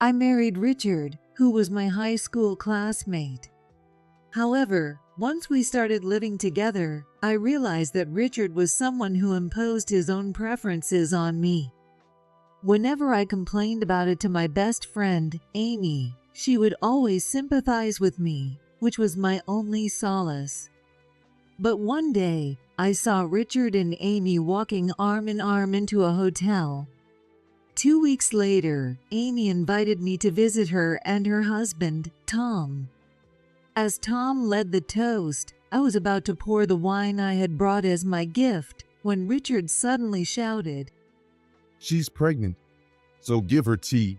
I married Richard, who was my high school classmate. However, once we started living together, I realized that Richard was someone who imposed his own preferences on me. Whenever I complained about it to my best friend, Amy, she would always sympathize with me, which was my only solace. But one day, I saw Richard and Amy walking arm in arm into a hotel. 2 weeks later, Amy invited me to visit her and her husband, Tom. As Tom led the toast, I was about to pour the wine I had brought as my gift when Richard suddenly shouted, She's pregnant, so give her tea.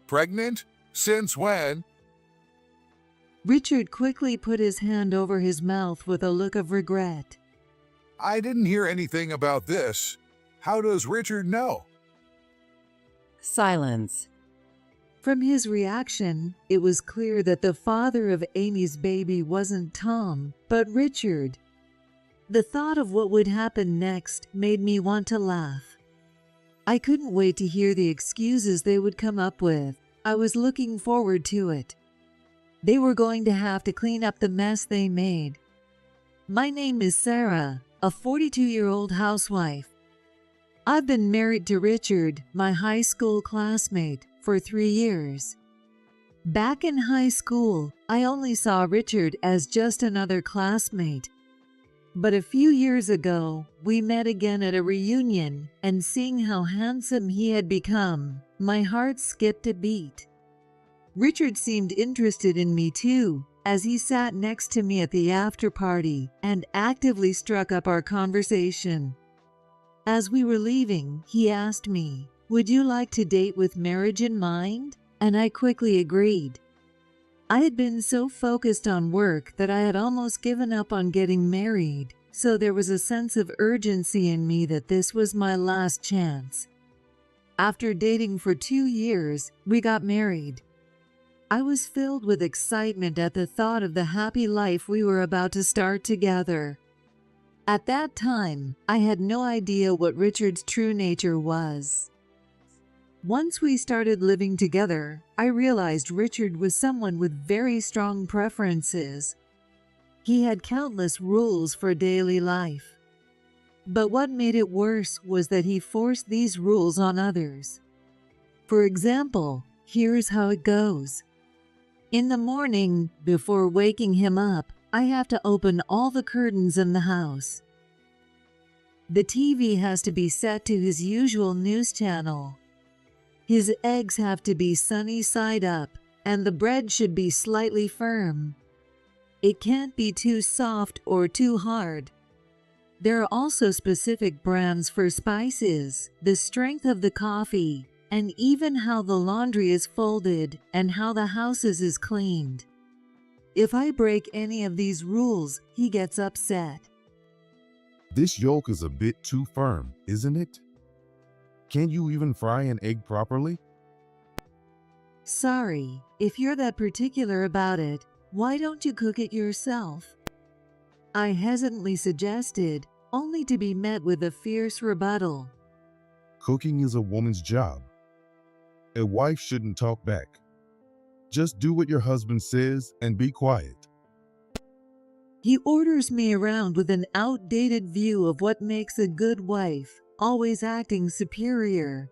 Pregnant? Since when? Richard quickly put his hand over his mouth with a look of regret. I didn't hear anything about this. How does Richard know? Silence. From his reaction, it was clear that the father of Amy's baby wasn't Tom, but Richard. The thought of what would happen next made me want to laugh. I couldn't wait to hear the excuses they would come up with. I was looking forward to it. They were going to have to clean up the mess they made. My name is Sarah, a 42-year-old housewife. I've been married to Richard, my high school classmate, for 3 years. Back in high school, I only saw Richard as just another classmate. But a few years ago, we met again at a reunion, and seeing how handsome he had become, my heart skipped a beat. Richard seemed interested in me too, as he sat next to me at the after party and actively struck up our conversation. As we were leaving, he asked me, "Would you like to date with marriage in mind?" And I quickly agreed. I had been so focused on work that I had almost given up on getting married, so there was a sense of urgency in me that this was my last chance. After dating for 2 years, we got married. I was filled with excitement at the thought of the happy life we were about to start together. At that time, I had no idea what Richard's true nature was. Once we started living together, I realized Richard was someone with very strong preferences. He had countless rules for daily life. But what made it worse was that he forced these rules on others. For example, here's how it goes. In the morning, before waking him up, I have to open all the curtains in the house. The TV has to be set to his usual news channel. His eggs have to be sunny side up, and the bread should be slightly firm. It can't be too soft or too hard. There are also specific brands for spices, the strength of the coffee, and even how the laundry is folded and how the house is cleaned. If I break any of these rules, he gets upset. This yolk is a bit too firm, isn't it? Can't you even fry an egg properly? Sorry, if you're that particular about it, why don't you cook it yourself? I hesitantly suggested, only to be met with a fierce rebuttal. Cooking is a woman's job. A wife shouldn't talk back. Just do what your husband says and be quiet. He orders me around with an outdated view of what makes a good wife, always acting superior.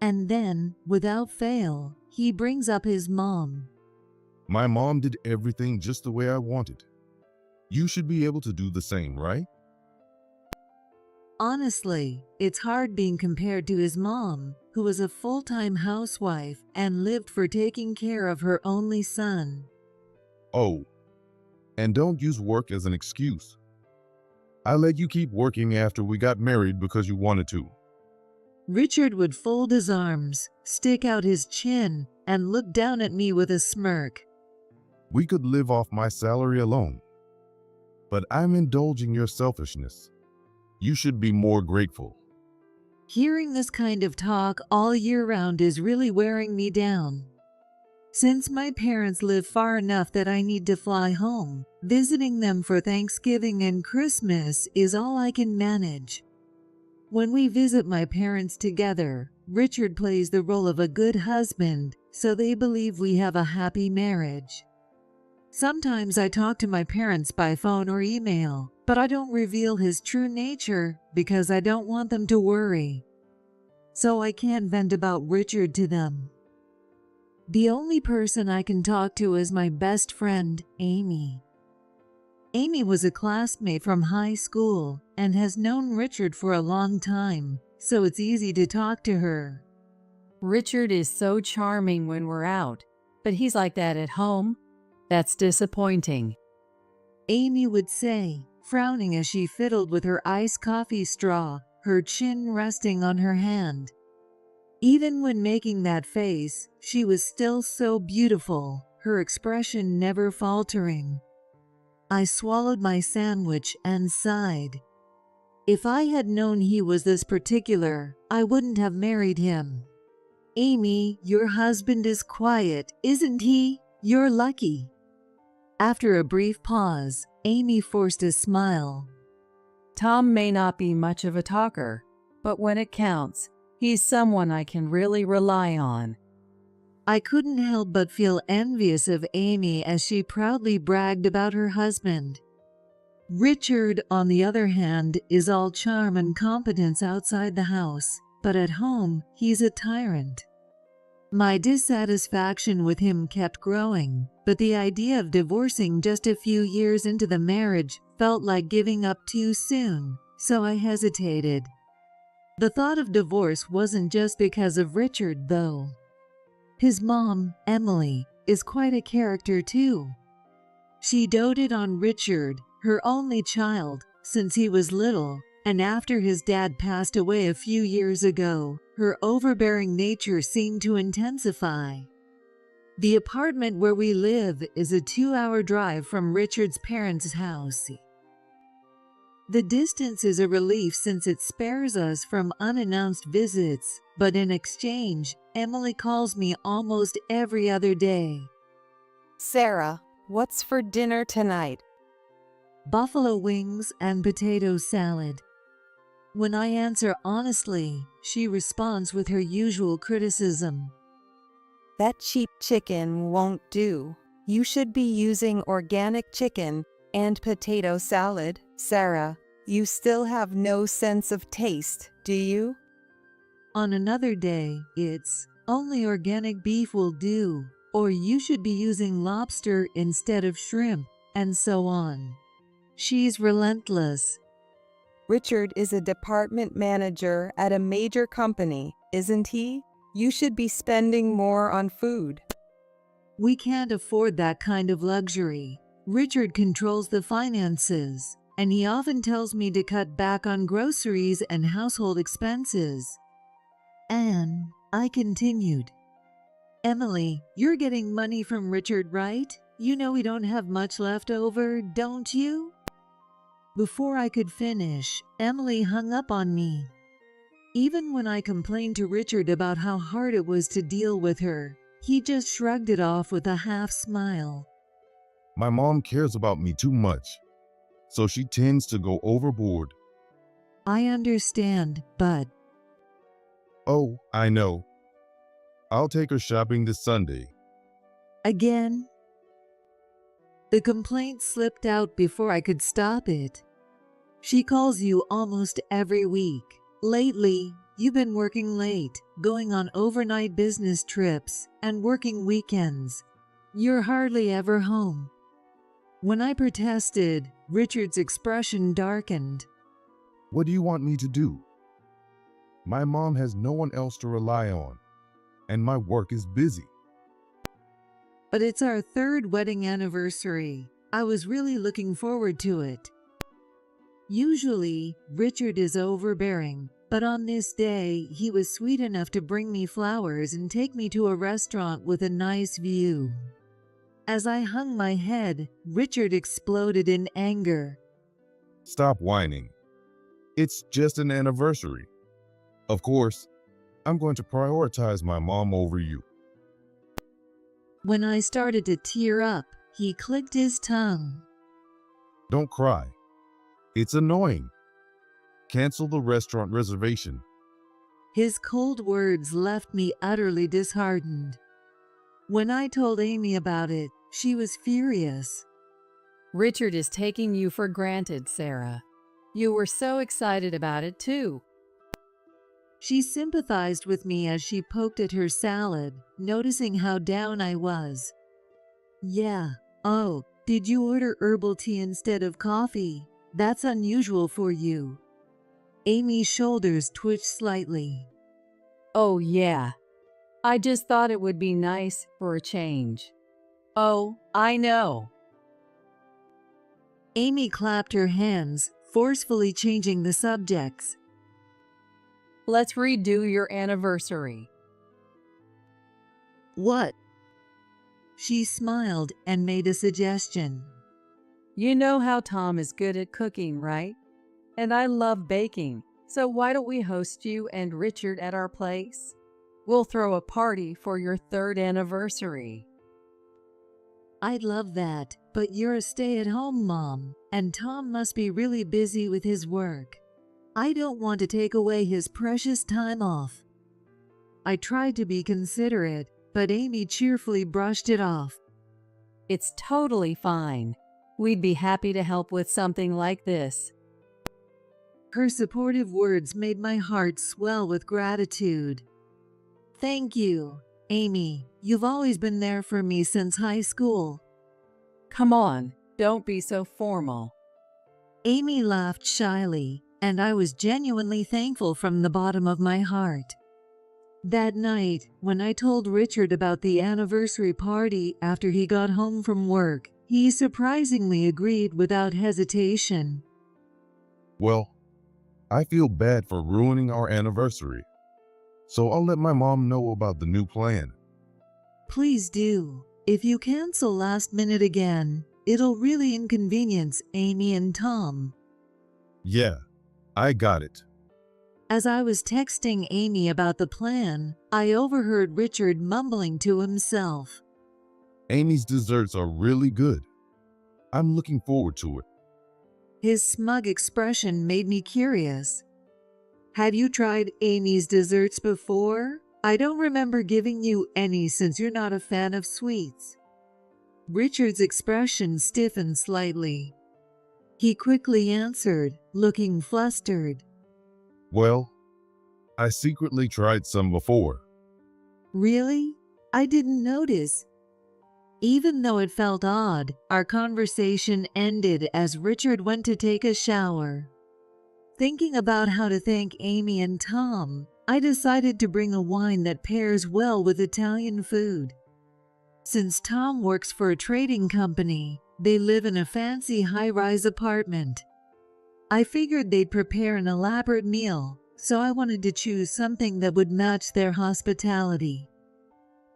And then, without fail, he brings up his mom. My mom did everything just the way I wanted. You should be able to do the same, right? Honestly, it's hard being compared to his mom, who was a full-time housewife and lived for taking care of her only son. Oh, and don't use work as an excuse. I let you keep working after we got married because you wanted to. Richard would fold his arms, stick out his chin, and look down at me with a smirk. We could live off my salary alone. But I'm indulging your selfishness. You should be more grateful. Hearing this kind of talk all year round is really wearing me down. Since my parents live far enough that I need to fly home, visiting them for Thanksgiving and Christmas is all I can manage. When we visit my parents together, Richard plays the role of a good husband, so they believe we have a happy marriage. Sometimes I talk to my parents by phone or email, but I don't reveal his true nature because I don't want them to worry. So I can't vent about Richard to them. The only person I can talk to is my best friend, Amy. Amy was a classmate from high school and has known Richard for a long time, so it's easy to talk to her. Richard is so charming when we're out, but he's like that at home. That's disappointing. Amy would say, frowning as she fiddled with her iced coffee straw, her chin resting on her hand. Even when making that face, she was still so beautiful, her expression never faltering. I swallowed my sandwich and sighed. If I had known he was this particular, I wouldn't have married him. Amy, your husband is quiet, isn't he? You're lucky. After a brief pause, Amy forced a smile. Tom may not be much of a talker, but when it counts, he's someone I can really rely on. I couldn't help but feel envious of Amy as she proudly bragged about her husband. Richard, on the other hand, is all charm and competence outside the house, but at home, he's a tyrant. My dissatisfaction with him kept growing, but the idea of divorcing just a few years into the marriage felt like giving up too soon, so I hesitated. The thought of divorce wasn't just because of Richard, though. His mom, Emily, is quite a character too. She doted on Richard, her only child, since he was little, and after his dad passed away a few years ago, her overbearing nature seemed to intensify. The apartment where we live is a 2-hour drive from Richard's parents' house. The distance is a relief since it spares us from unannounced visits, but in exchange, Emily calls me almost every other day. Sarah, what's for dinner tonight? Buffalo wings and potato salad. When I answer honestly, she responds with her usual criticism. That cheap chicken won't do. You should be using organic chicken and potato salad. Sarah, you still have no sense of taste, do you? On another day, it's only organic beef will do, or you should be using lobster instead of shrimp, and so on. She's relentless. Richard is a department manager at a major company, isn't he? You should be spending more on food. We can't afford that kind of luxury. Richard controls the finances, and he often tells me to cut back on groceries and household expenses. And I continued. Emily, you're getting money from Richard, right? You know we don't have much left over, don't you? Before I could finish, Emily hung up on me. Even when I complained to Richard about how hard it was to deal with her, he just shrugged it off with a half smile. My mom cares about me too much, so she tends to go overboard. I understand, but... Oh, I know. I'll take her shopping this Sunday. Again? The complaint slipped out before I could stop it. She calls you almost every week. Lately, you've been working late, going on overnight business trips, and working weekends. You're hardly ever home. When I protested, Richard's expression darkened. What do you want me to do? My mom has no one else to rely on, and my work is busy. But it's our 3rd wedding anniversary. I was really looking forward to it. Usually, Richard is overbearing, but on this day, he was sweet enough to bring me flowers and take me to a restaurant with a nice view. As I hung my head, Richard exploded in anger. Stop whining. It's just an anniversary. Of course, I'm going to prioritize my mom over you. When I started to tear up, he clicked his tongue. Don't cry. It's annoying. Cancel the restaurant reservation. His cold words left me utterly disheartened. When I told Amy about it, she was furious. Richard is taking you for granted, Sarah. You were so excited about it too. She sympathized with me as she poked at her salad, noticing how down I was. Yeah. Oh, did you order herbal tea instead of coffee? That's unusual for you. Amy's shoulders twitched slightly. Oh yeah. I just thought it would be nice for a change. Oh, I know. Amy clapped her hands, forcefully changing the subjects. Let's redo your anniversary. What? She smiled and made a suggestion. You know how Tom is good at cooking, right? And I love baking, so why don't we host you and Richard at our place? We'll throw a party for your 3rd anniversary. I'd love that, but you're a stay-at-home mom, and Tom must be really busy with his work. I don't want to take away his precious time off. I tried to be considerate, but Amy cheerfully brushed it off. It's totally fine. We'd be happy to help with something like this. Her supportive words made my heart swell with gratitude. Thank you, Amy. You've always been there for me since high school. Come on, don't be so formal. Amy laughed shyly, and I was genuinely thankful from the bottom of my heart. That night, when I told Richard about the anniversary party after he got home from work, he surprisingly agreed without hesitation. Well, I feel bad for ruining our anniversary, so I'll let my mom know about the new plan. Please do. If you cancel last minute again, it'll really inconvenience Amy and Tom. Yeah, I got it. As I was texting Amy about the plan, I overheard Richard mumbling to himself. Amy's desserts are really good. I'm looking forward to it. His smug expression made me curious. Have you tried Amy's desserts before? I don't remember giving you any since you're not a fan of sweets. Richard's expression stiffened slightly. He quickly answered, looking flustered. Well, I secretly tried some before. Really? I didn't notice. Even though it felt odd, our conversation ended as Richard went to take a shower. Thinking about how to thank Amy and Tom, I decided to bring a wine that pairs well with Italian food. Since Tom works for a trading company, they live in a fancy high-rise apartment. I figured they'd prepare an elaborate meal, so I wanted to choose something that would match their hospitality.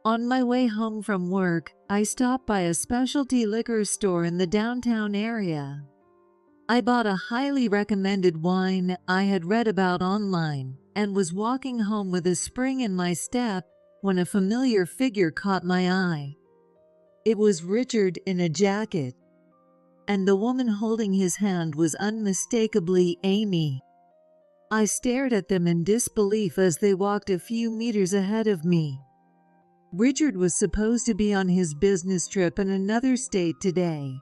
On my way home from work, I stopped by a specialty liquor store in the downtown area. I bought a highly recommended wine I had read about online and was walking home with a spring in my step when a familiar figure caught my eye. It was Richard in a jacket, and the woman holding his hand was unmistakably Amy. I stared at them in disbelief as they walked a few meters ahead of me. Richard was supposed to be on his business trip in another state today.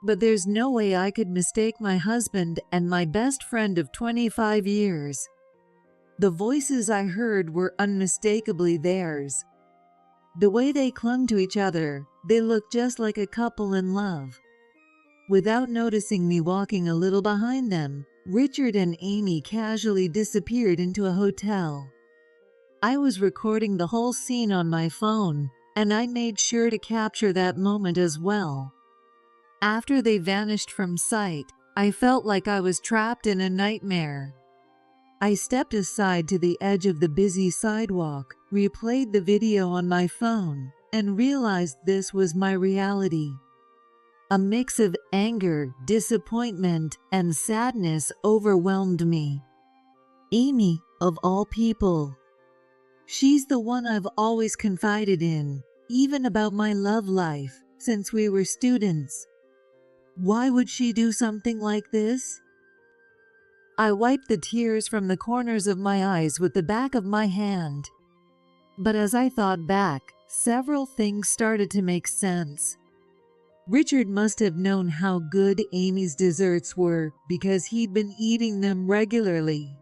But there's no way I could mistake my husband and my best friend of 25 years. The voices I heard were unmistakably theirs. The way they clung to each other, they looked just like a couple in love. Without noticing me walking a little behind them, Richard and Amy casually disappeared into a hotel. I was recording the whole scene on my phone, and I made sure to capture that moment as well. After they vanished from sight, I felt like I was trapped in a nightmare. I stepped aside to the edge of the busy sidewalk, replayed the video on my phone, and realized this was my reality. A mix of anger, disappointment, and sadness overwhelmed me. Amy, of all people. She's the one I've always confided in, even about my love life, since we were students. Why would she do something like this? I wiped the tears from the corners of my eyes with the back of my hand. But as I thought back, several things started to make sense. Richard must have known how good Amy's desserts were because he'd been eating them regularly.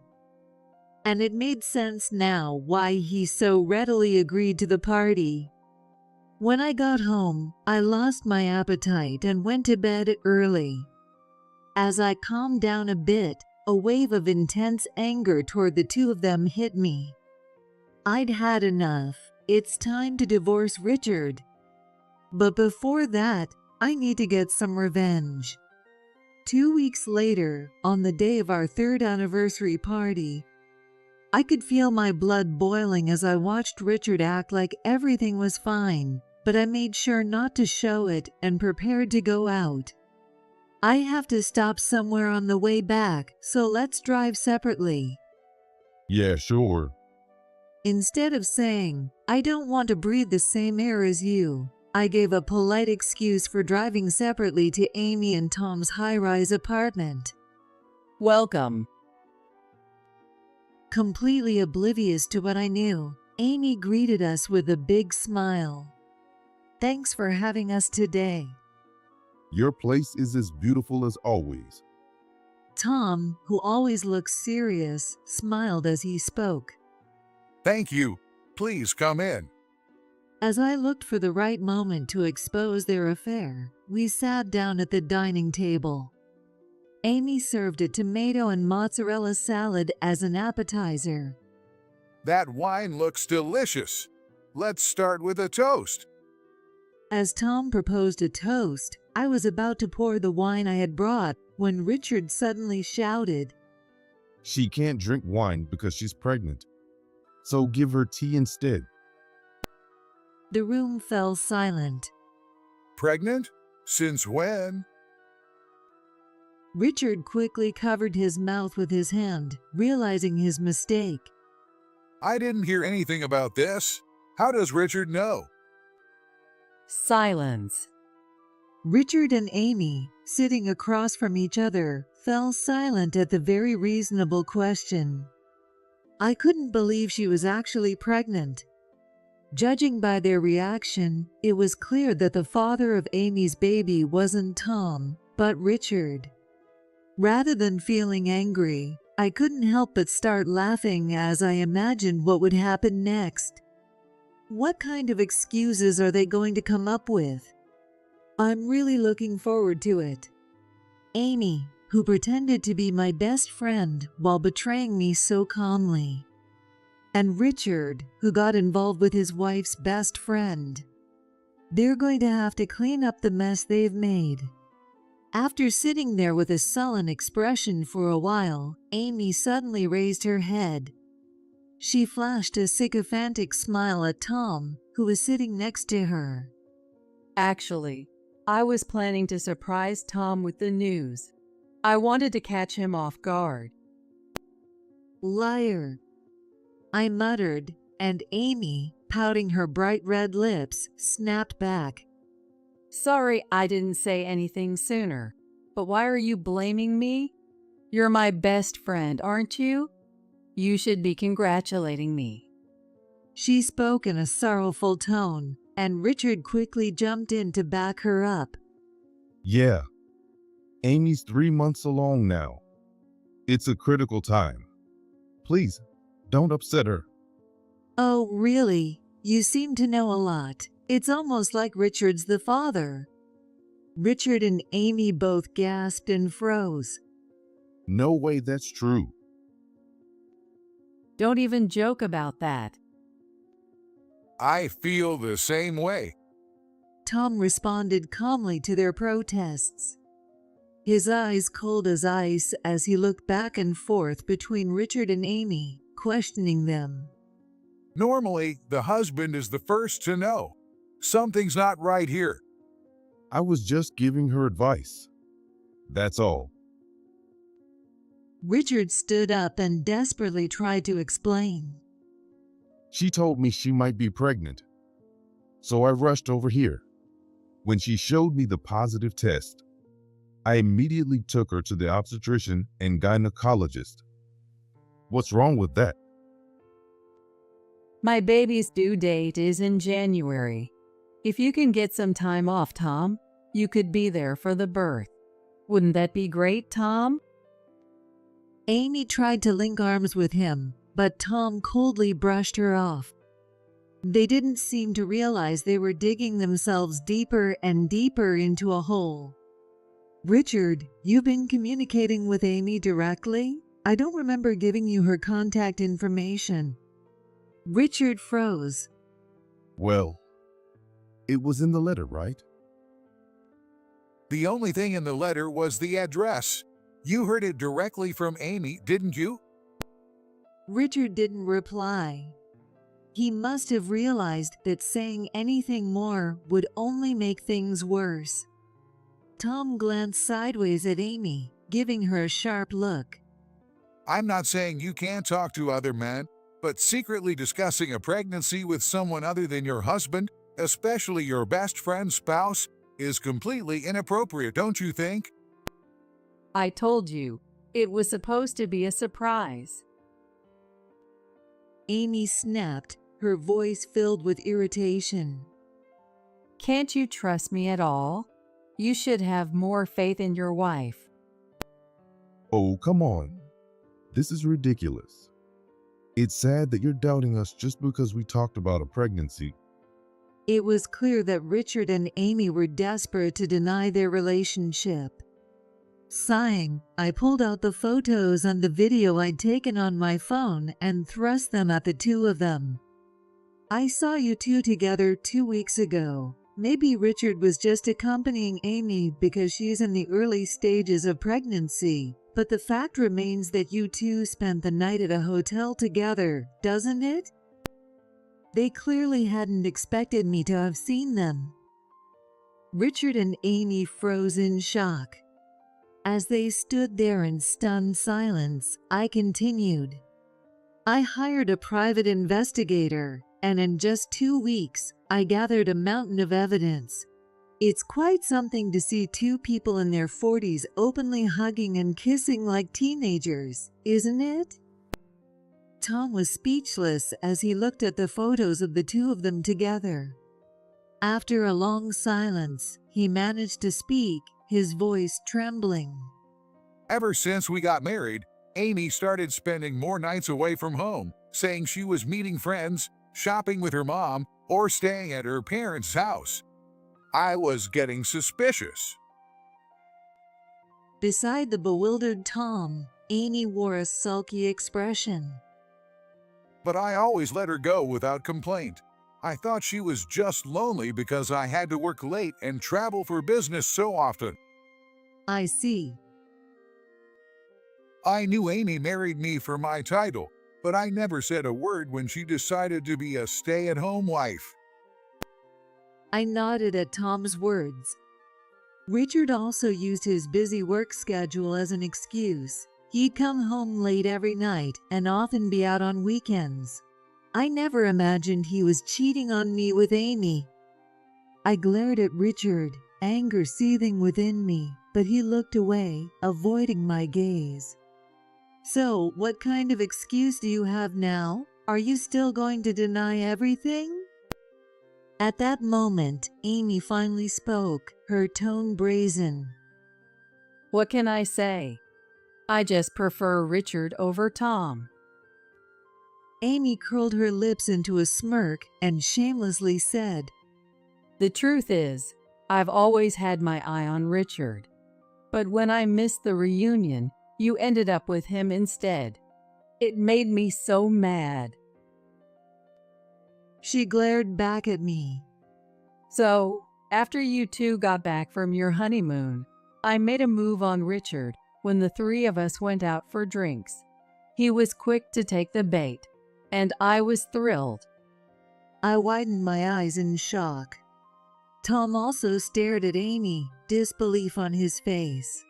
And it made sense now why he so readily agreed to the party. When I got home, I lost my appetite and went to bed early. As I calmed down a bit, a wave of intense anger toward the two of them hit me. I'd had enough. It's time to divorce Richard. But before that, I need to get some revenge. 2 weeks later, on the day of our 3rd anniversary party, I could feel my blood boiling as I watched Richard act like everything was fine, but I made sure not to show it and prepared to go out. I have to stop somewhere on the way back, so let's drive separately. Yeah, sure. Instead of saying, I don't want to breathe the same air as you, I gave a polite excuse for driving separately to Amy and Tom's high-rise apartment. Welcome. Completely oblivious to what I knew, Amy greeted us with a big smile. Thanks for having us today. Your place is as beautiful as always. Tom, who always looks serious, smiled as he spoke. Thank you. Please come in. As I looked for the right moment to expose their affair, we sat down at the dining table. Amy served a tomato and mozzarella salad as an appetizer. That wine looks delicious. Let's start with a toast. As Tom proposed a toast, I was about to pour the wine I had brought when Richard suddenly shouted, She can't drink wine because she's pregnant. So give her tea instead. The room fell silent. Pregnant? Since when? Richard quickly covered his mouth with his hand, realizing his mistake. I didn't hear anything about this. How does Richard know? Silence. Richard and Amy, sitting across from each other, fell silent at the very reasonable question. I couldn't believe she was actually pregnant. Judging by their reaction, it was clear that the father of Amy's baby wasn't Tom, but Richard. Rather than feeling angry, I couldn't help but start laughing as I imagined what would happen next. What kind of excuses are they going to come up with? I'm really looking forward to it. Amy, who pretended to be my best friend while betraying me so calmly. And Richard, who got involved with his wife's best friend. They're going to have to clean up the mess they've made. After sitting there with a sullen expression for a while, Amy suddenly raised her head. She flashed a sycophantic smile at Tom, who was sitting next to her. Actually, I was planning to surprise Tom with the news. I wanted to catch him off guard. Liar, I muttered, and Amy, pouting her bright red lips, snapped back. Sorry I didn't say anything sooner, but why are you blaming me? You're my best friend, aren't you? You should be congratulating me. She spoke in a sorrowful tone, and Richard quickly jumped in to back her up. Yeah. Amy's 3 months along now. It's a critical time. Please, don't upset her. Oh, really? You seem to know a lot. It's almost like Richard's the father. Richard and Amy both gasped and froze. No way that's true. Don't even joke about that. I feel the same way. Tom responded calmly to their protests. His eyes cold as ice as he looked back and forth between Richard and Amy, questioning them. Normally, the husband is the first to know. Something's not right here. I was just giving her advice. That's all. Richard stood up and desperately tried to explain. She told me she might be pregnant. So I rushed over here. When she showed me the positive test, I immediately took her to the obstetrician and gynecologist. What's wrong with that? My baby's due date is in January. If you can get some time off, Tom, you could be there for the birth. Wouldn't that be great, Tom? Amy tried to link arms with him, but Tom coldly brushed her off. They didn't seem to realize they were digging themselves deeper and deeper into a hole. Richard, you've been communicating with Amy directly? I don't remember giving you her contact information. Richard froze. Well, it was in the letter, right? The only thing in the letter was the address. You heard it directly from Amy, didn't you? Richard didn't reply. He must have realized that saying anything more would only make things worse. Tom glanced sideways at Amy, giving her a sharp look. I'm not saying you can't talk to other men, but secretly discussing a pregnancy with someone other than your husband, especially your best friend's spouse, is completely inappropriate, don't you think? I told you, it was supposed to be a surprise. Amy snapped, her voice filled with irritation. Can't you trust me at all? You should have more faith in your wife. Oh, come on. This is ridiculous. It's sad that you're doubting us just because we talked about a pregnancy. It was clear that Richard and Amy were desperate to deny their relationship. Sighing, I pulled out the photos and the video I'd taken on my phone and thrust them at the two of them. I saw you two together 2 weeks ago. Maybe Richard was just accompanying Amy because she's in the early stages of pregnancy, but the fact remains that you two spent the night at a hotel together, doesn't it? They clearly hadn't expected me to have seen them. Richard and Amy froze in shock. As they stood there in stunned silence, I continued. I hired a private investigator, and in just 2 weeks, I gathered a mountain of evidence. It's quite something to see two people in their 40s openly hugging and kissing like teenagers, isn't it? Tom was speechless as he looked at the photos of the two of them together. After a long silence, he managed to speak, his voice trembling. Ever since we got married, Amy started spending more nights away from home, saying she was meeting friends, shopping with her mom, or staying at her parents' house. I was getting suspicious. Beside the bewildered Tom, Amy wore a sulky expression. But I always let her go without complaint. I thought she was just lonely because I had to work late and travel for business so often. I see. I knew Amy married me for my title, but I never said a word when she decided to be a stay-at-home wife. I nodded at Tom's words. Richard also used his busy work schedule as an excuse. He'd come home late every night and often be out on weekends. I never imagined he was cheating on me with Amy. I glared at Richard, anger seething within me, but he looked away, avoiding my gaze. So, what kind of excuse do you have now? Are you still going to deny everything? At that moment, Amy finally spoke, her tone brazen. What can I say? I just prefer Richard over Tom. Amy curled her lips into a smirk and shamelessly said, The truth is, I've always had my eye on Richard. But when I missed the reunion, you ended up with him instead. It made me so mad. She glared back at me. So, after you two got back from your honeymoon, I made a move on Richard when the three of us went out for drinks. He was quick to take the bait, and I was thrilled. I widened my eyes in shock. Tom also stared at Amy, disbelief on his face.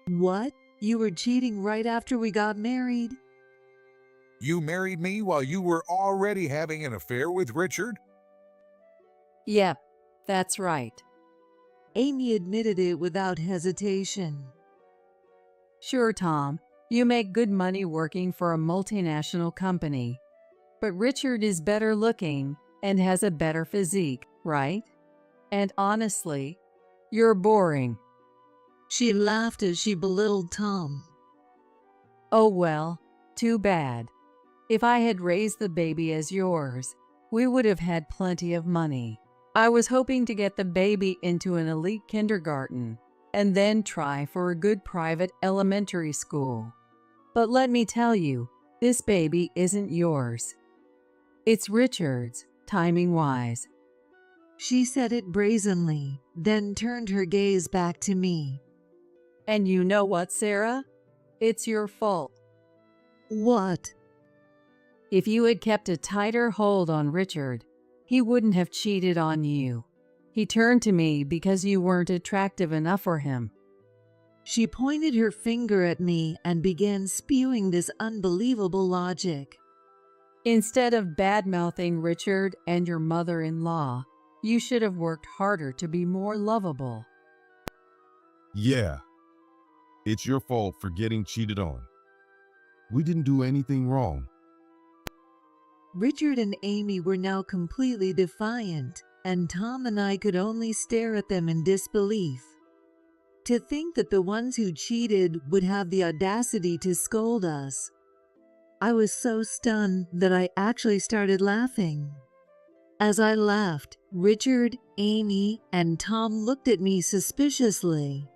What? You were cheating right after we got married? You married me while you were already having an affair with Richard? Yep, that's right. Amy admitted it without hesitation. Sure, Tom, you make good money working for a multinational company. But Richard is better looking and has a better physique, right? And honestly, you're boring. She laughed as she belittled Tom. Oh well, too bad. If I had raised the baby as yours, we would have had plenty of money. I was hoping to get the baby into an elite kindergarten and then try for a good private elementary school. But let me tell you, this baby isn't yours. It's Richard's, timing-wise. She said it brazenly, then turned her gaze back to me. And you know what, Sarah? It's your fault. What? If you had kept a tighter hold on Richard, he wouldn't have cheated on you. He turned to me because you weren't attractive enough for him. She pointed her finger at me and began spewing this unbelievable logic. Instead of bad-mouthing Richard and your mother-in-law, you should have worked harder to be more lovable. Yeah, it's your fault for getting cheated on. We didn't do anything wrong. Richard and Amy were now completely defiant, and Tom and I could only stare at them in disbelief. To think that the ones who cheated would have the audacity to scold us. I was so stunned that I actually started laughing. As I laughed, Richard, Amy, and Tom looked at me suspiciously.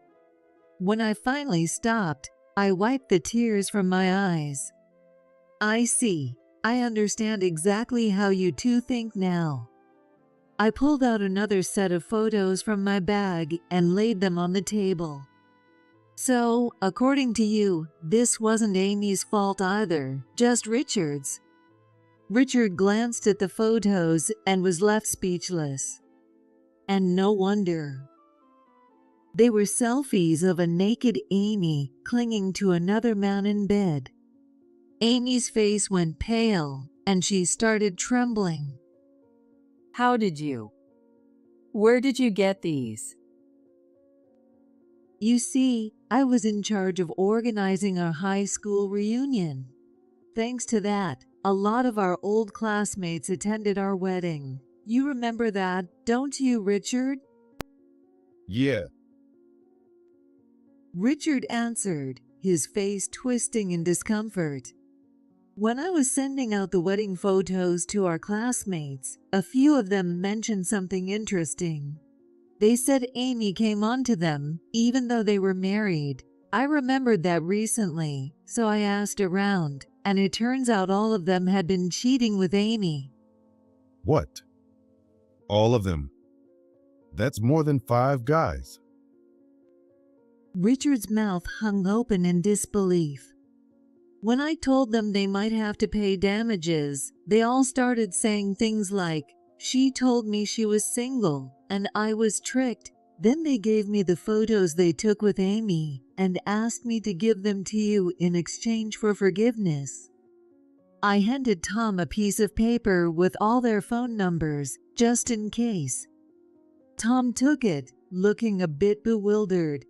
When I finally stopped, I wiped the tears from my eyes. I see. I understand exactly how you two think now. I pulled out another set of photos from my bag and laid them on the table. So, according to you, this wasn't Amy's fault either, just Richard's. Richard glanced at the photos and was left speechless. And no wonder. They were selfies of a naked Amy clinging to another man in bed. Amy's face went pale and she started trembling. How did you? Where did you get these? You see, I was in charge of organizing our high school reunion. Thanks to that, a lot of our old classmates attended our wedding. You remember that, don't you, Richard? Yeah, Richard answered, his face twisting in discomfort. When I was sending out the wedding photos to our classmates, a few of them mentioned something interesting. They said Amy came onto them, even though they were married. I remembered that recently, so I asked around, and it turns out all of them had been cheating with Amy. what? All of them? That's more than 5 guys. Richard's mouth hung open in disbelief. When I told them they might have to pay damages, they all started saying things like, "She told me she was single, and I was tricked." Then they gave me the photos they took with Amy and asked me to give them to you in exchange for forgiveness. I handed Tom a piece of paper with all their phone numbers, just in case. Tom took it, looking a bit bewildered.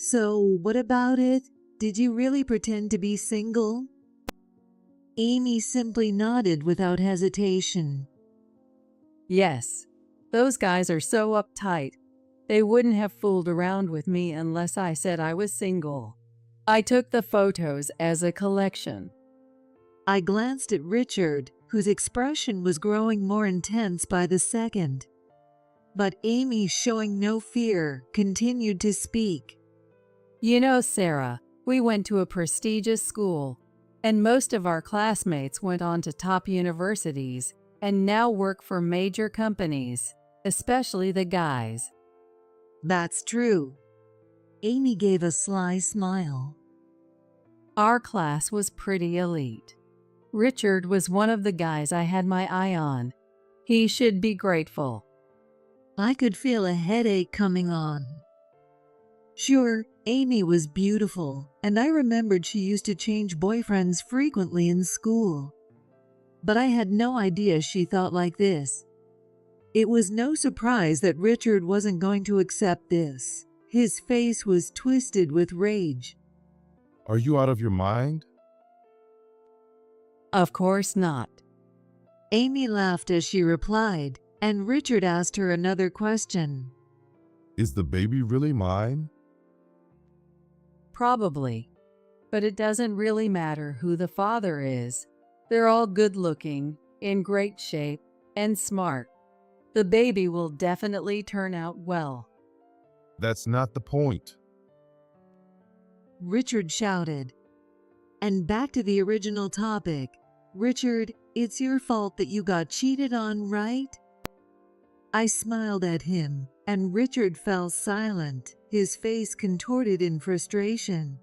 So, what about it? Did you really pretend to be single? Amy simply nodded without hesitation. Yes, those guys are so uptight. They wouldn't have fooled around with me unless I said I was single. I took the photos as a collection. I glanced at Richard, whose expression was growing more intense by the second. But Amy, showing no fear, continued to speak. You know, Sarah, we went to a prestigious school, and most of our classmates went on to top universities and now work for major companies, especially the guys. That's true. Amy gave a sly smile. Our class was pretty elite. Richard was one of the guys I had my eye on. He should be grateful. I could feel a headache coming on. Sure, Amy was beautiful, and I remembered she used to change boyfriends frequently in school. But I had no idea she thought like this. It was no surprise that Richard wasn't going to accept this. His face was twisted with rage. Are you out of your mind? Of course not. Amy laughed as she replied, and Richard asked her another question. Is the baby really mine? Probably. But it doesn't really matter who the father is. They're all good looking, in great shape, and smart. The baby will definitely turn out well. That's not the point. Richard shouted. And back to the original topic. Richard, it's your fault that you got cheated on, right? I smiled at him, and Richard fell silent, his face contorted in frustration.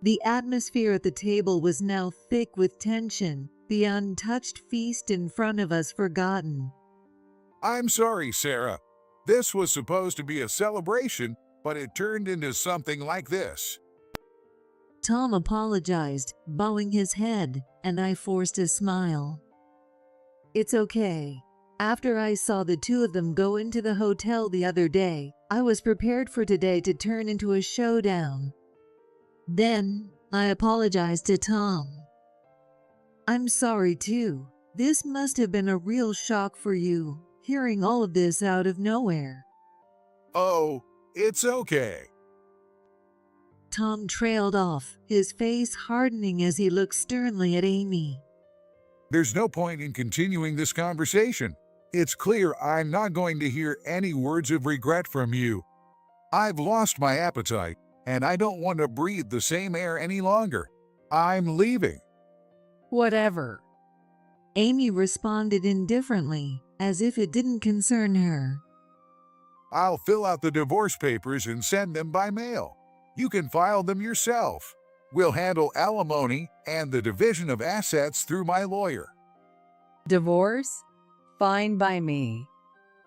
The atmosphere at the table was now thick with tension, the untouched feast in front of us forgotten. I'm sorry, Sarah. This was supposed to be a celebration, but it turned into something like this. Tom apologized, bowing his head, and I forced a smile. It's okay. After I saw the two of them go into the hotel the other day, I was prepared for today to turn into a showdown. Then, I apologized to Tom. I'm sorry too. This must have been a real shock for you, hearing all of this out of nowhere. Oh, it's okay. Tom trailed off, his face hardening as he looked sternly at Amy. There's no point in continuing this conversation. It's clear I'm not going to hear any words of regret from you. I've lost my appetite, and I don't want to breathe the same air any longer. I'm leaving. Whatever. Amy responded indifferently, as if it didn't concern her. I'll fill out the divorce papers and send them by mail. You can file them yourself. We'll handle alimony and the division of assets through my lawyer. Divorce? Fine by me.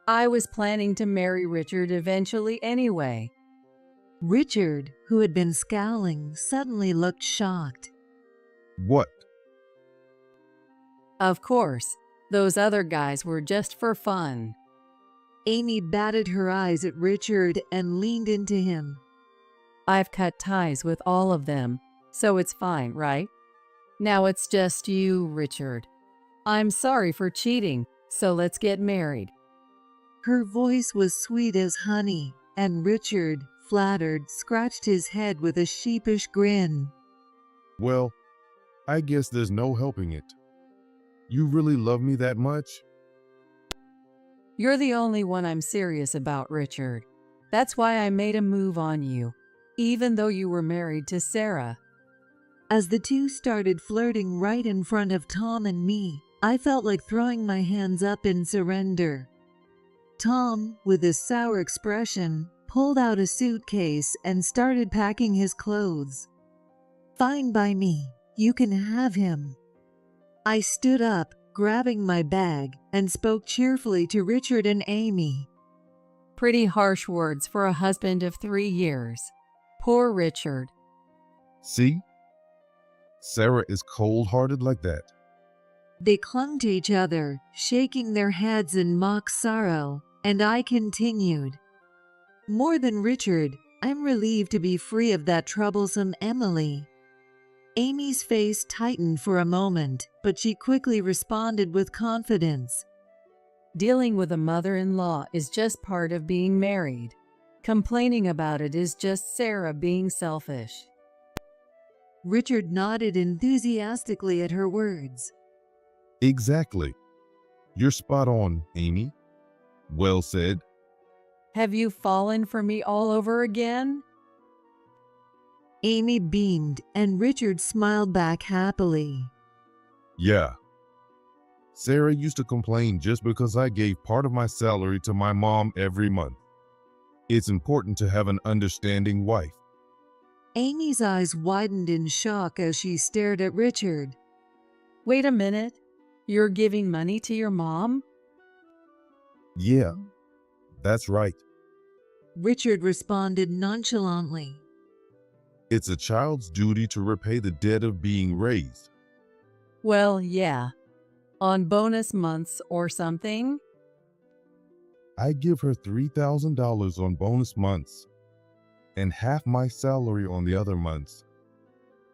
I was planning to marry Richard eventually anyway. Richard, who had been scowling, suddenly looked shocked. What? Of course, those other guys were just for fun. Amy batted her eyes at Richard and leaned into him. I've cut ties with all of them, so it's fine, right? Now it's just you, Richard. I'm sorry for cheating, so let's get married. Her voice was sweet as honey, and Richard, flattered, scratched his head with a sheepish grin. Well, I guess there's no helping it. You really love me that much? You're the only one I'm serious about, Richard. That's why I made a move on you, even though you were married to Sarah. As the two started flirting right in front of Tom and me, I felt like throwing my hands up in surrender. Tom, with a sour expression, pulled out a suitcase and started packing his clothes. Fine by me. You can have him. I stood up, grabbing my bag, and spoke cheerfully to Richard and Amy. Pretty harsh words for a husband of 3 years. Poor Richard. See? Sarah is cold-hearted like that. They clung to each other, shaking their heads in mock sorrow, and I continued. More than Richard, I'm relieved to be free of that troublesome Emily. Amy's face tightened for a moment, but she quickly responded with confidence. Dealing with a mother-in-law is just part of being married. Complaining about it is just Sarah being selfish. Richard nodded enthusiastically at her words. Exactly. You're spot on, Amy. Well said. Have you fallen for me all over again? Amy beamed, and Richard smiled back happily. Yeah. Sarah used to complain just because I gave part of my salary to my mom every month. It's important to have an understanding wife. Amy's eyes widened in shock as she stared at Richard. Wait a minute. You're giving money to your mom? Yeah, that's right. Richard responded nonchalantly. It's a child's duty to repay the debt of being raised. Well, yeah. On bonus months or something? I give her $3,000 on bonus months and half my salary on the other months.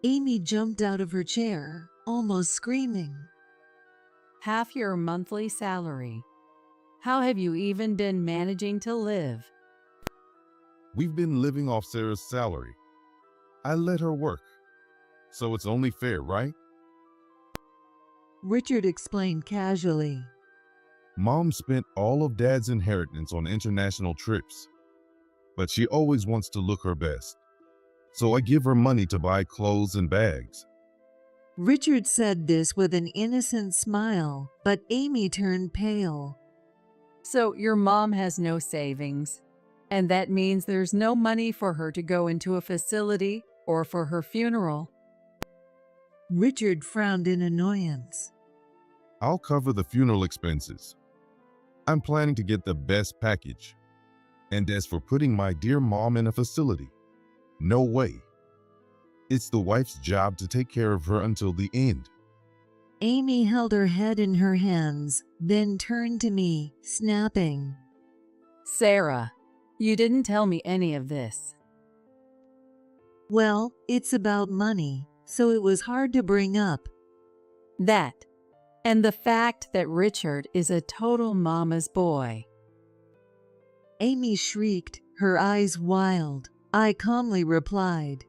Amy jumped out of her chair, almost screaming. Half your monthly salary. How have you even been managing to live? We've been living off Sarah's salary. I let her work, so it's only fair, right? Richard explained casually. Mom spent all of Dad's inheritance on international trips, but she always wants to look her best. So I give her money to buy clothes and bags. Richard said this with an innocent smile, but Amy turned pale. So your mom has no savings, and that means there's no money for her to go into a facility or for her funeral. Richard frowned in annoyance. I'll cover the funeral expenses. I'm planning to get the best package. And as for putting my dear mom in a facility, no way. It's the wife's job to take care of her until the end. Amy held her head in her hands, then turned to me, snapping. Sarah, you didn't tell me any of this. Well, it's about money, so it was hard to bring up. That, and the fact that Richard is a total mama's boy. Amy shrieked, her eyes wild. I calmly replied,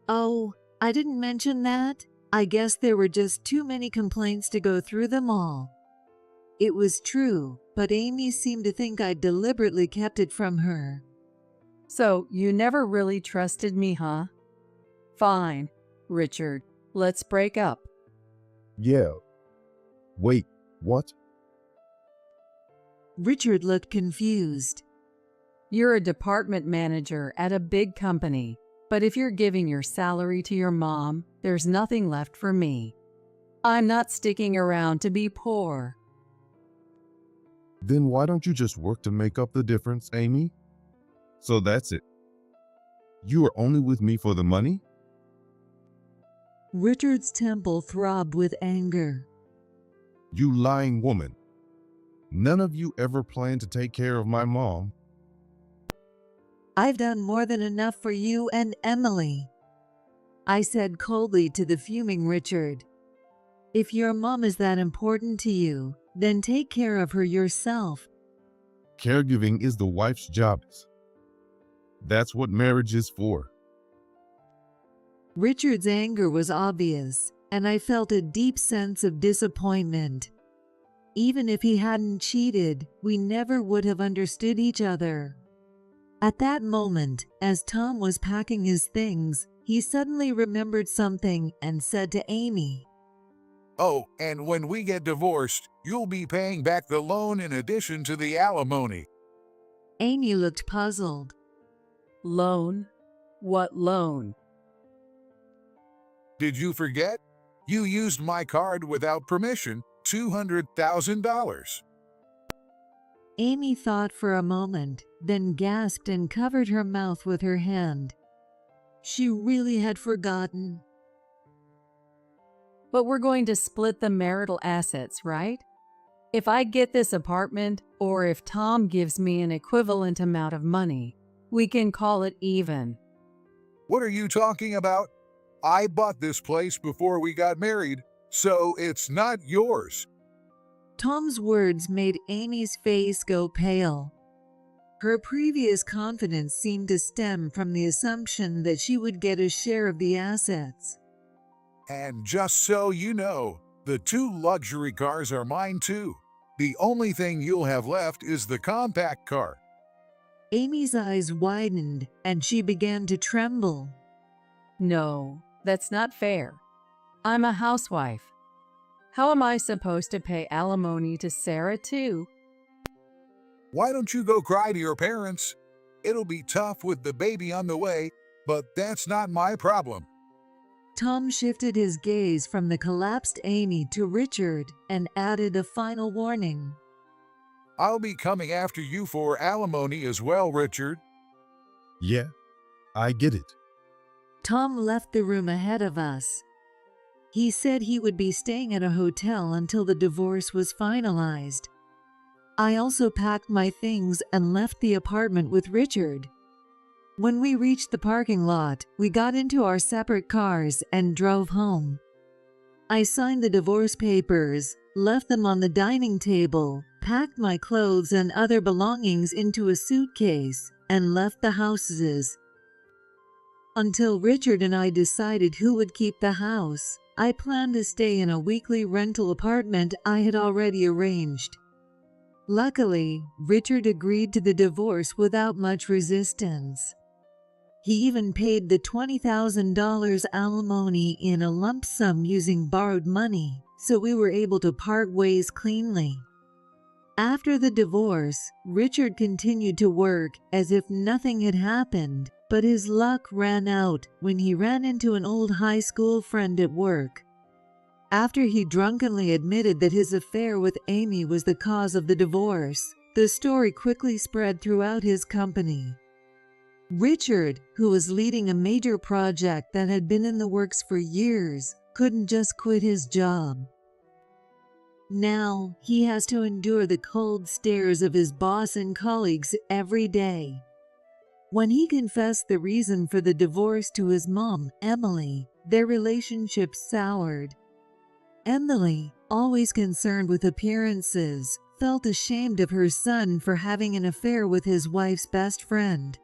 "Oh, I didn't mention that. I guess there were just too many complaints to go through them all." It was true, but Amy seemed to think I deliberately kept it from her. So you never really trusted me, huh? Fine, Richard, let's break up. Yeah. Wait, what? Richard looked confused. You're a department manager at a big company, but if you're giving your salary to your mom, there's nothing left for me. I'm not sticking around to be poor. Then why don't you just work to make up the difference, Amy? So that's it. You are only with me for the money? Richard's temple throbbed with anger. You lying woman. None of you ever planned to take care of my mom. I've done more than enough for you and Emily, I said coldly to the fuming Richard. If your mom is that important to you, then take care of her yourself. Caregiving is the wife's job. That's what marriage is for. Richard's anger was obvious, and I felt a deep sense of disappointment. Even if he hadn't cheated, we never would have understood each other. At that moment, as Tom was packing his things, he suddenly remembered something and said to Amy, Oh, and when we get divorced, you'll be paying back the loan in addition to the alimony. Amy looked puzzled. Loan? What loan? Did you forget? You used my card without permission, $200,000. Amy thought for a moment, then gasped and covered her mouth with her hand. She really had forgotten. But we're going to split the marital assets, right? If I get this apartment, or if Tom gives me an equivalent amount of money, we can call it even. What are you talking about? I bought this place before we got married, so it's not yours. Tom's words made Amy's face go pale. Her previous confidence seemed to stem from the assumption that she would get a share of the assets. And just so you know, the 2 luxury cars are mine too. The only thing you'll have left is the compact car. Amy's eyes widened and she began to tremble. No, that's not fair. I'm a housewife. How am I supposed to pay alimony to Sarah too? Why don't you go cry to your parents? It'll be tough with the baby on the way, but that's not my problem. Tom shifted his gaze from the collapsed Amy to Richard and added a final warning. I'll be coming after you for alimony as well, Richard. Yeah, I get it. Tom left the room ahead of us. He said he would be staying at a hotel until the divorce was finalized. I also packed my things and left the apartment with Richard. When we reached the parking lot, we got into our separate cars and drove home. I signed the divorce papers, left them on the dining table, packed my clothes and other belongings into a suitcase, and left the houses. Until Richard and I decided who would keep the house, I planned to stay in a weekly rental apartment I had already arranged. Luckily, Richard agreed to the divorce without much resistance. He even paid the $20,000 alimony in a lump sum using borrowed money, so we were able to part ways cleanly. After the divorce, Richard continued to work as if nothing had happened, but his luck ran out when he ran into an old high school friend at work. After he drunkenly admitted that his affair with Amy was the cause of the divorce, the story quickly spread throughout his company. Richard, who was leading a major project that had been in the works for years, couldn't just quit his job. Now, he has to endure the cold stares of his boss and colleagues every day. When he confessed the reason for the divorce to his mom, Emily, their relationship soured. Emily, always concerned with appearances, felt ashamed of her son for having an affair with his wife's best friend.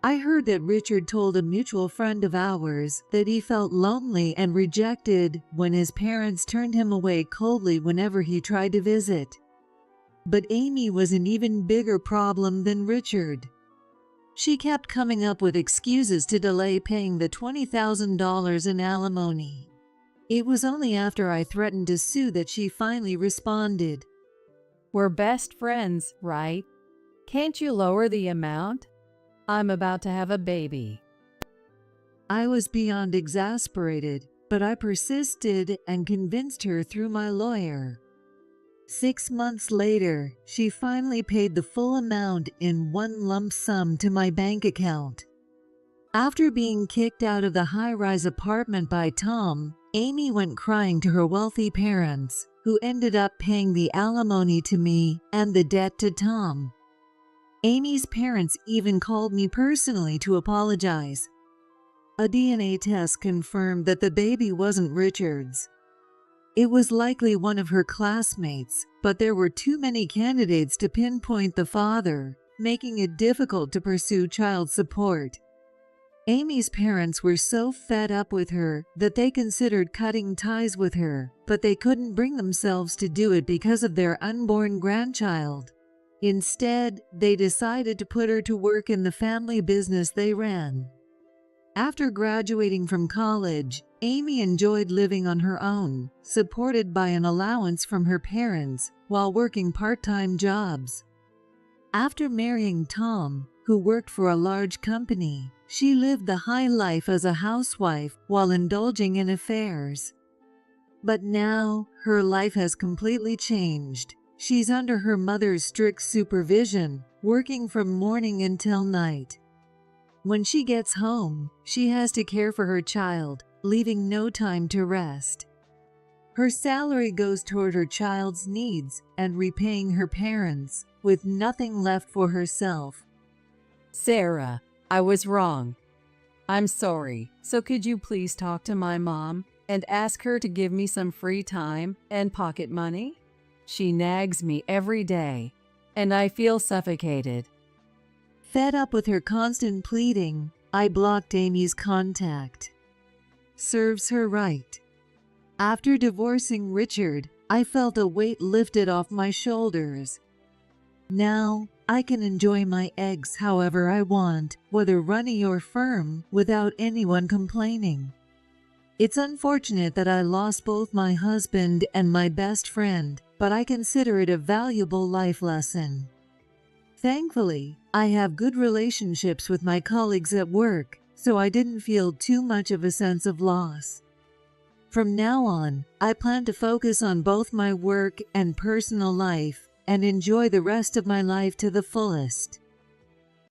I heard that Richard told a mutual friend of ours that he felt lonely and rejected when his parents turned him away coldly whenever he tried to visit. But Amy was an even bigger problem than Richard. She kept coming up with excuses to delay paying the $20,000 in alimony. It was only after I threatened to sue that she finally responded. We're best friends, right? Can't you lower the amount? I'm about to have a baby. I was beyond exasperated, but I persisted and convinced her through my lawyer. 6 months later, she finally paid the full amount in one lump sum to my bank account. After being kicked out of the high-rise apartment by Tom, Amy went crying to her wealthy parents, who ended up paying the alimony to me and the debt to Tom. Amy's parents even called me personally to apologize. A DNA test confirmed that the baby wasn't Richard's. It was likely one of her classmates, but there were too many candidates to pinpoint the father, making it difficult to pursue child support. Amy's parents were so fed up with her that they considered cutting ties with her, but they couldn't bring themselves to do it because of their unborn grandchild. Instead, they decided to put her to work in the family business they ran. After graduating from college, Amy enjoyed living on her own, supported by an allowance from her parents, while working part-time jobs. After marrying Tom, who worked for a large company, she lived the high life as a housewife while indulging in affairs. But now, her life has completely changed. She's under her mother's strict supervision, working from morning until night. When she gets home, she has to care for her child, leaving no time to rest. Her salary goes toward her child's needs and repaying her parents, with nothing left for herself. Sarah, I was wrong. I'm sorry. So could you please talk to my mom and ask her to give me some free time and pocket money? She nags me every day, and I feel suffocated. Fed up with her constant pleading, I blocked Amy's contact. Serves her right. After divorcing Richard, I felt a weight lifted off my shoulders. Now, I can enjoy my eggs however I want, whether runny or firm, without anyone complaining. It's unfortunate that I lost both my husband and my best friend, but I consider it a valuable life lesson. Thankfully, I have good relationships with my colleagues at work, so I didn't feel too much of a sense of loss. From now on, I plan to focus on both my work and personal life and enjoy the rest of my life to the fullest.